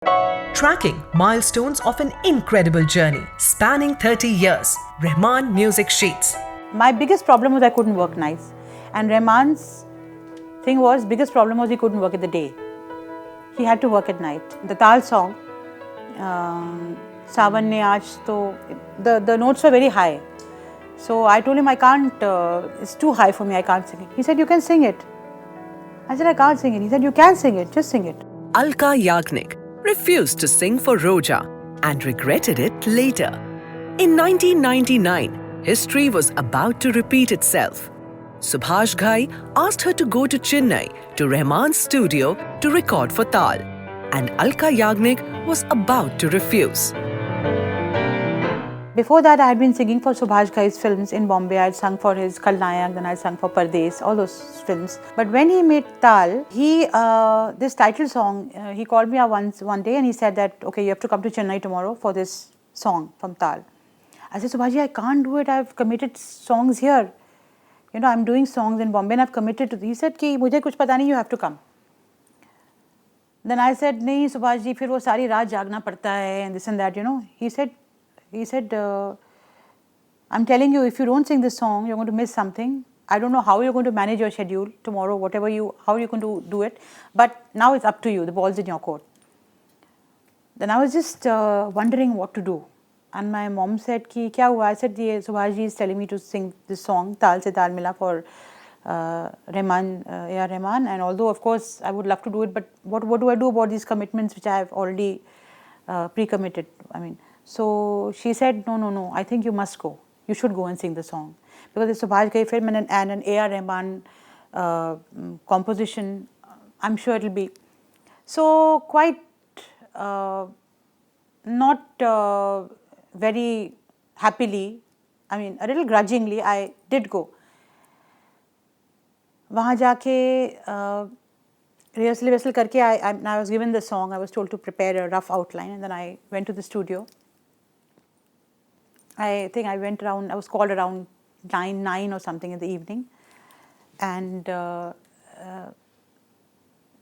Tracking milestones of an incredible journey spanning 30 years. Rahman Music Sheets. My biggest problem was I couldn't work nights. And Rahman's thing was, biggest problem was he couldn't work in the day. He had to work at night. The Taal song, Sawan ne aaj to, the notes were very high. So I told him I can't, it's too high for me, I can't sing it. He said, you can sing it. I said, I can't sing it. He said, you can sing it, just sing it. Alka Yagnik refused to sing for Roja and regretted it later. In 1999, history was about to repeat itself. Subhash Ghai asked her to go to Chennai to Rahman's studio to record for Taal, and Alka Yagnik was about to refuse. Before that, I had been singing for Subhash Ghai's films in Bombay. I had sung for his Khalnayak, then I had sung for Pardes, all those films. But when he made Taal, this title song, he called me up one day and he said that, okay, you have to come to Chennai tomorrow for this song from Taal. I said, Subhash, I can't do it. I've committed songs here. You know, I'm doing songs in Bombay and I've committed to this. He said, ki, mujhe kuch pata nahi, you have to come. Then I said, nahi, Subhash ji, fir wo sari raat jagna padta hai and this and that, you know. He said, I'm telling you, if you don't sing this song, you're going to miss something. I don't know how you're going to manage your schedule tomorrow, how you're going to do it. But now it's up to you. The ball's in your court. Then I was just wondering what to do. And my mom said, ki, kya hua? I said, Subhash ji is telling me to sing this song, Taal se Taal mila, for Rahman, A.R. Rahman. And although, of course, I would love to do it, but what do I do about these commitments which I have already pre-committed? So she said, no, I think you must go. You should go and sing the song. Because it's Subhash Ghai film and an A.R. Rahman composition, I'm sure it'll be. So quite not very happily, a little grudgingly, I did go. वहाँ जाके rehearsal करके I was given the song. I was told to prepare a rough outline and then I went to the studio. I think I was called around 9 or something in the evening, and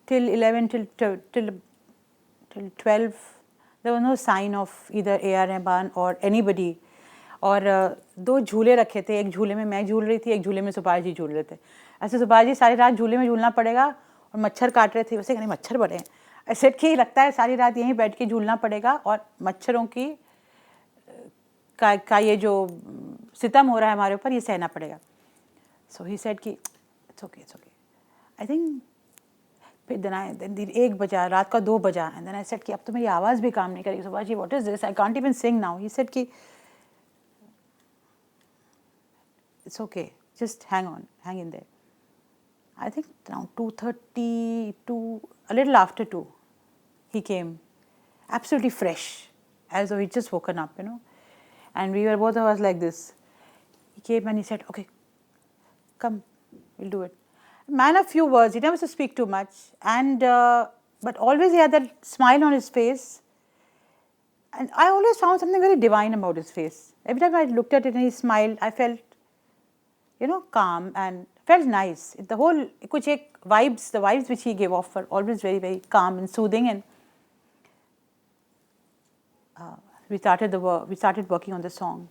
till 11, till 12, there was no sign of either A.R. Rahman or anybody. और दो झूले रखे थे, एक झूले में मैं झूल रही थी, एक झूले में सुभाष जी झूल रहे थे. ऐसे सुभाष जी सारी रात झूले में झूलना पड़ेगा और मच्छर काट रहे थे. वैसे कहने मच्छर बड़े हैं, ऐसे कि लगता है सारी रात यहीं बैठ के झूलना पड़ेगा और मच्छरों की का ये जो सितम हो रहा है हमारे ऊपर, ये सहना पड़ेगा. सो ही सेड कि इट्स ओके आई थिंक. फिर दिन 1 बजा, रात का 2 बजा, एंड देन आई सेड कि अब तो मेरी आवाज़ भी काम नहीं करेगी. Subhash ji, what is this, I can't even sing now. He said कि it's okay, just hang in there. I think around 2:30, a little after 2, he came, absolutely fresh, as though he'd just woken up, you know. And we were both of us like this. He came and he said, okay, come, we'll do it. Man of few words, he never used to speak too much, and but always he had that smile on his face. And I always found something very divine about his face. Every time I looked at it and he smiled, I felt, you know, calm and felt nice. The whole kuch ek the vibes which he gave off were always very, very calm and soothing. And we started working on the song.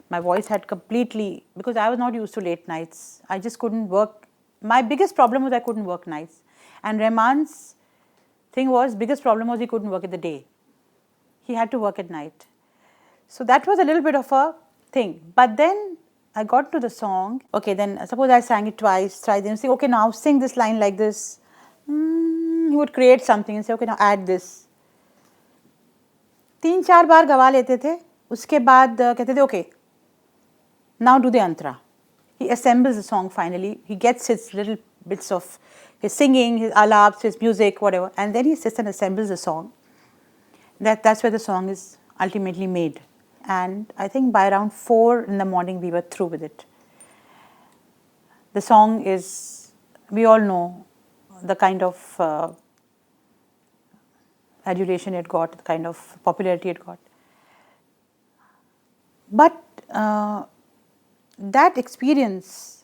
My voice had completely, because I was not used to late nights. I just couldn't work. My biggest problem was I couldn't work nights. And Rahman's thing was, biggest problem was he couldn't work in the day. He had to work at night. So that was a little bit of a thing. But then I got to the song. Okay, then suppose I sang it twice, then say, okay, now sing this line like this. He would create something and say, okay, now add this. 3-4 बार गवा लेते थे. उसके बाद कहते थे, okay, now do the antara. He assembles the song finally. He gets his little bits of his singing, his alaps, his music, whatever, and then he sits and assembles the song. That's where the song is ultimately made. And I think by around 4 in the morning, we were through with it. The song is, we all know the kind of adulation it got, the kind of popularity it got. But that experience,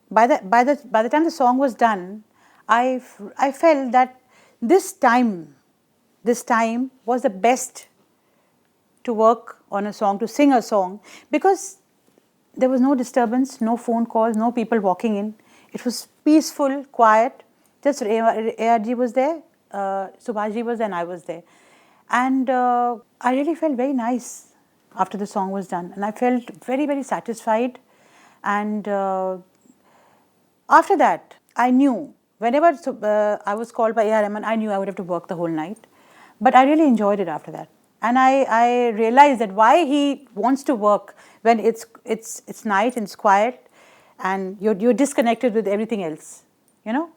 by the time the song was done, I felt that this time, this time was the best to work on a song, to sing a song, because there was no disturbance, no phone calls, no people walking in. It was peaceful, quiet. Just ARG was there, Subhash Ji was there, and I was there. And I really felt very nice after the song was done. And I felt very, very satisfied. And after that, I knew, whenever I was called by A.R. Rahman, I knew I would have to work the whole night. But I really enjoyed it after that. And I realized that why he wants to work when it's night and it's quiet and you're disconnected with everything else, you know.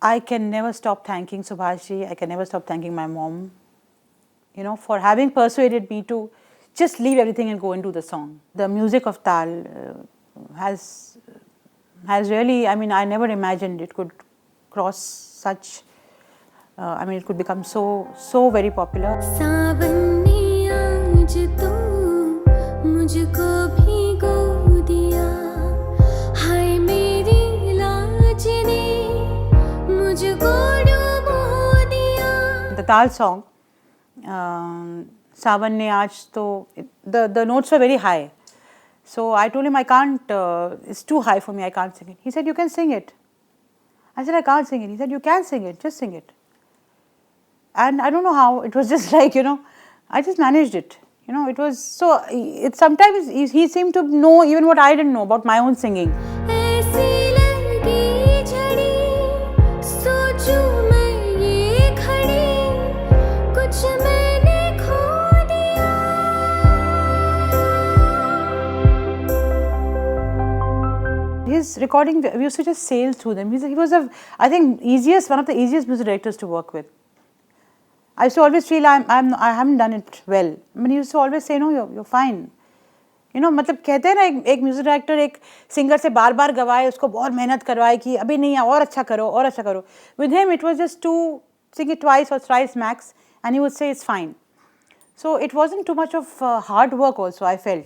I can never stop thanking Subhash Ji. I can never stop thanking my mom, you know, for having persuaded me to just leave everything and go and do the song. The music of Taal has really, I mean, I never imagined it could cross such, I mean, it could become so very popular. The Taal song, Sawan ne aaj to, the notes were very high. So I told him I can't, it's too high for me, I can't sing it. He said, you can sing it. I said, I can't sing it. He said, you can sing it, just sing it. And I don't know how, it was just like, you know, I just managed it. You know, it was so, it sometimes he seemed to know even what I didn't know about my own singing. His recording, we used to just sail through them. He was I think one of the easiest music directors to work with. I used to always feel I haven't done it well. I mean, he used to always say, no, you're fine. You know, मतलब कहते हैं ना एक music director एक singer से बार-बार गवाए, उसको बहुत मेहनत करवाए कि अभी नहीं और अच्छा करो. With him, it was just to sing it twice or thrice max, and he would say it's fine. So it wasn't too much of hard work also, I felt.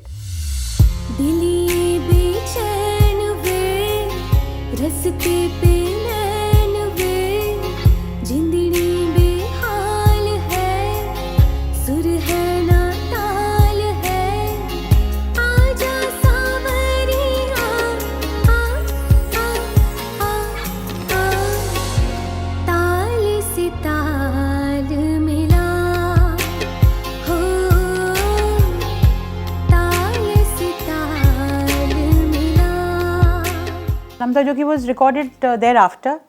Namta was recorded thereafter.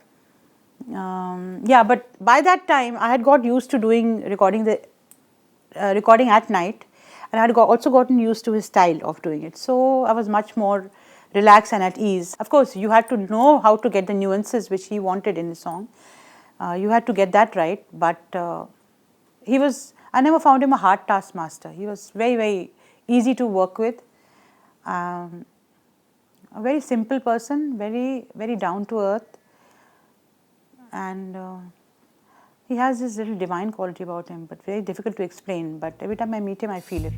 Yeah, but by that time I had got used to doing recording at night, and I had also gotten used to his style of doing it. So I was much more relaxed and at ease. Of course, you had to know how to get the nuances which he wanted in the song. You had to get that right, but I never found him a hard taskmaster. He was very, very easy to work with. A very simple person, very, very down to earth, and he has this little divine quality about him, but very difficult to explain. But every time I meet him, I feel it.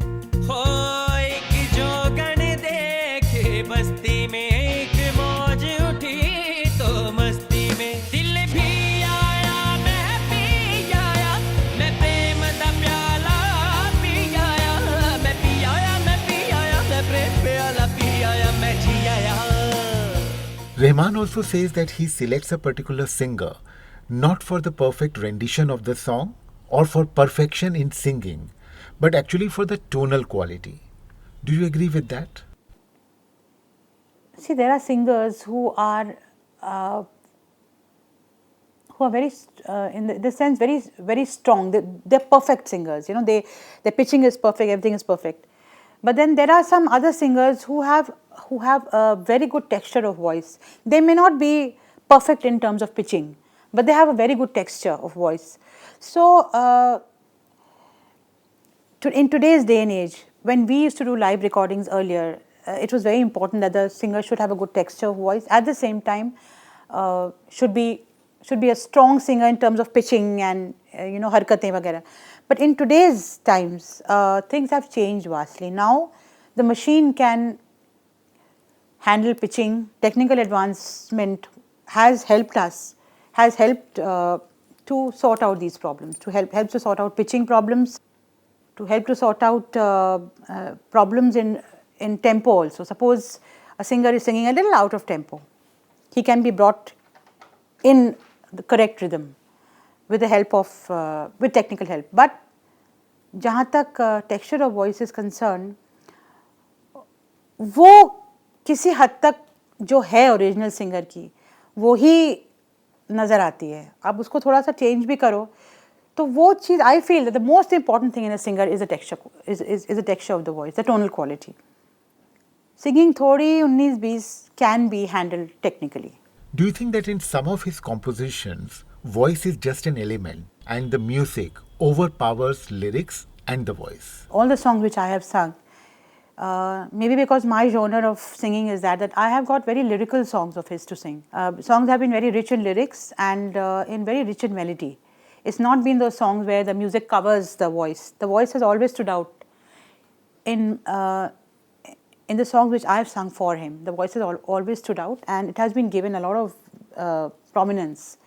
Rahman also says that he selects a particular singer not for the perfect rendition of the song or for perfection in singing, but actually for the tonal quality. Do you agree with that? See, there are singers who are very, in the sense, very, very strong. They're perfect singers. You know, their pitching is perfect, everything is perfect. But then there are some other singers who have a very good texture of voice. They may not be perfect in terms of pitching, but they have a very good texture of voice. So in today's day and age, when we used to do live recordings earlier, it was very important that the singer should have a good texture of voice. At the same time, should be a strong singer in terms of pitching and harkatein वगैरह. But in today's times, things have changed vastly. Now, the machine can handle pitching. Technical advancement has helped to sort out these problems, to helps to sort out pitching problems, to help to sort out problems in tempo also. Suppose a singer is singing a little out of tempo, he can be brought in the correct rhythm with the help of with technical help. But जहाँ तक texture of voice is concerned, वो किसी हद तक जो है original singer की वो ही नज़र आती है. अब उसको थोड़ा सा चेंज भी करो तो वो चीज़, I feel that the most important thing in a singer is the texture of the voice, the tonal quality. Singing थोड़ी 19-20 can be handled technically. Do you think that in some of his compositions, voice is just an element and the music overpowers lyrics and the voice? All the songs which I have sung, maybe because my genre of singing is that I have got very lyrical songs of his to sing. Songs have been very rich in lyrics and in very rich in melody. It's not been those songs where the music covers the voice. The voice has always stood out in the songs which I have sung for him. The voice has always stood out and it has been given a lot of prominence.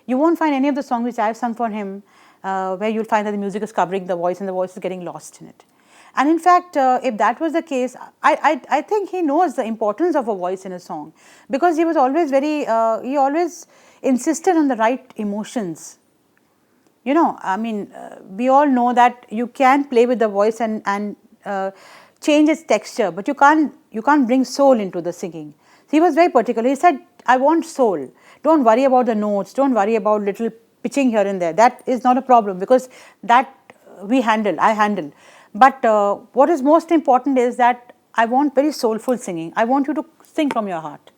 You won't find any of the songs which I have sung for him where you'll find that the music is covering the voice and the voice is getting lost in it. And in fact, if that was the case, I think he knows the importance of a voice in a song, because he was always he always insisted on the right emotions. You know, I mean, we all know that you can play with the voice and change its texture, but you can't bring soul into the singing. So he was very particular. He said, I want soul. Don't worry about the notes. Don't worry about little pitching here and there. That is not a problem, because that I handle. But what is most important is that I want very soulful singing. I want you to sing from your heart.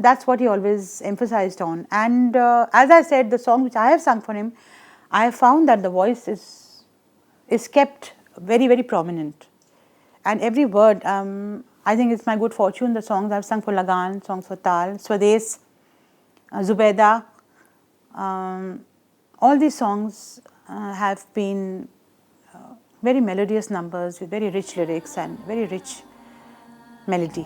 That's what he always emphasized on. And as I said, the song which I have sung for him, I have found that the voice is kept very, very prominent. And every word, I think it's my good fortune, the songs I've sung for Lagan, songs for Taal, Swades, Zubeda, all these songs have been very melodious numbers with very rich lyrics and very rich melody.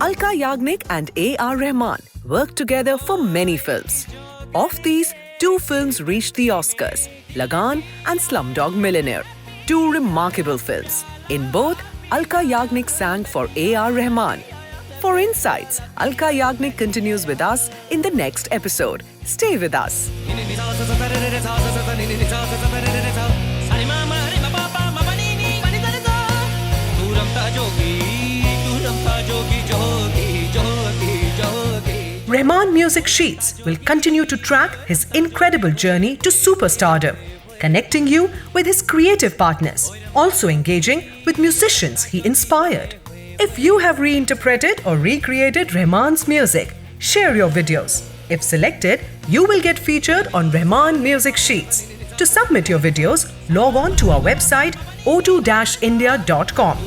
Alka Yagnik and A.R. Rahman worked together for many films. Of these, 2 films reached the Oscars, Lagan and Slumdog Millionaire. 2 remarkable films. In both, Alka Yagnik sang for A.R. Rahman. For insights, Alka Yagnik continues with us in the next episode. Stay with us. Rahman Music Sheets will continue to track his incredible journey to superstardom, connecting you with his creative partners, also engaging with musicians he inspired. If you have reinterpreted or recreated Rahman's music, share your videos. If selected, you will get featured on Rahman Music Sheets. To submit your videos, log on to our website O2-india.com.